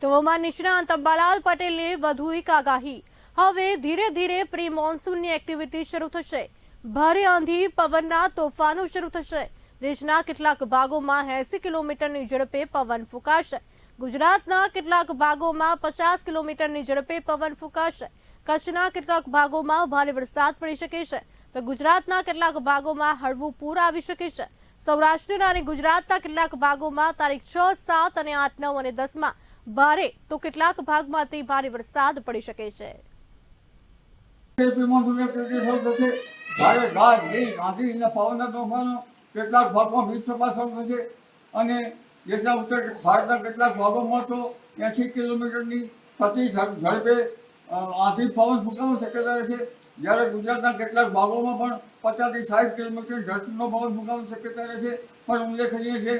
તો હવામાન નિષ્ણાંત અંબાલાલ પટેલે વધુ એક આગાહી। હવે ધીરે ધીરે પ્રી મોન્સૂનની એક્ટિવિટી શરૂ થશે। ભારે આંધી પવનના તોફાનો શરૂ થશે। દેશના કેટલાક ભાગોમાં 80 કિલોમીટરની ઝડપે પવન ફૂંકાશે। ગુજરાતના કેટલાક ભાગોમાં 50 કિલોમીટરની ઝડપે પવન ફૂંકાશે। કચ્છના કેટલાક ભાગોમાં ભારે વરસાદ પડી શકે છે, તો ગુજરાતના કેટલાક ભાગોમાં હળવું પૂર આવી શકે છે। સૌરાષ્ટ્રના અને ગુજરાતના કેટલાક ભાગોમાં તારીખ 6, 7 અને 8, 9 અને 10માં ભારે તો કેટલાક ભાગમાં અતિ ભારે વરસાદ પડી શકે છે। ભારે ગાજવીજ, આંધી અને પવનના તોફાનો કેટલાક ભાગમાં વીજ પ્રવાહ શરૂ થશે અને દેશના ઉત્તર ભારતના કેટલાક ભાગોમાં તો 80 કિલોમીટરની પ્રતિ ઝડપે આંધી પવન ફૂંકાવાની શક્યતા રહેશે। જ્યારે ગુજરાતના કેટલાક ભાગોમાં પણ 50 થી 60 કિલોમીટર ઝડપનો પવન ફૂંકાવાની શક્યતા રહેશે। પણ ઉલ્લેખનીય છે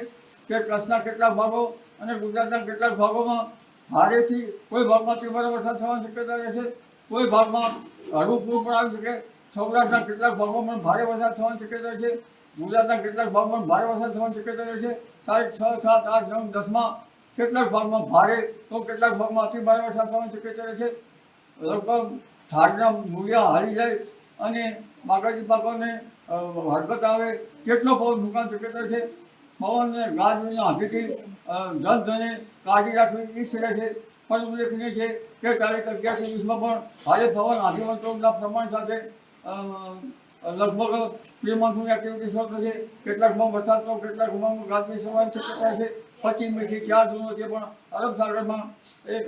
કે કચ્છના કેટલાક ભાગો અને ગુજરાતના કેટલાક ભાગોમાં ભારેથી કોઈ ભાગમાં અતિભારે વરસાદ થવાની શક્યતા રહેશે। કોઈ ભાગમાં હળવું પૂર પણ આવી શકે। સૌરાષ્ટ્રના કેટલાક ભાગોમાં ભારે વરસાદ થવાની શક્યતા છે। ગુજરાતના કેટલાક ભાગમાં ભારે વરસાદ થવાની શક્યતા રહેશે। તારીખ 6, 7, 8, 9, 10માં કેટલાક ભાગમાં ભારે તો કેટલાક ભાગમાં અતિ ભારે વરસાદ થવાની શક્યતા રહેશે। લગભગ ઝાડના મૂળિયા હાલી જાય અને બાગાયતી પાકોને હરકત આવે કેટલો પવન ફૂંકાવાની શક્યતા છે। પવનને ગાજવીજના આંધીથી જનધને કાળજી રાખવી ઈચ્છ રહે છે। પણ ઉલ્લેખનીય છે કે તારીખ 11 થી 20માં પણ ભારે પવન આંધીના પ્રમાણ સાથે લગભગ પ્રી મોન્સૂન એક્ટિવિટી શરૂ થશે। કેટલાકમાં વરસાદ તો કેટલાક ભાગમાં ગાજવીજ થવાની શક્યતા છે। 25મી થી 4 જૂન વચ્ચે પણ અરબ સાગરમાં એક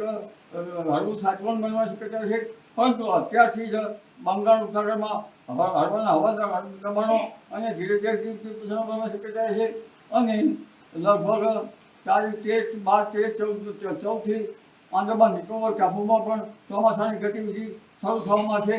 હળવું સાયક્લોન બનવાની શક્યતા છે। પરંતુ અત્યારથી જ બંગાળ ઉપસાગરમાં હળવાના હવાના દબાણો અને ધીરે ધીરે બનવાની શક્યતા છે। અને લગભગ તારીખ 13, 12, 13, 14 થી આંદામાન નિકોબાર ટાપુમાં પણ ચોમાસાની ગતિવિધિ શરૂ થવામાં છે।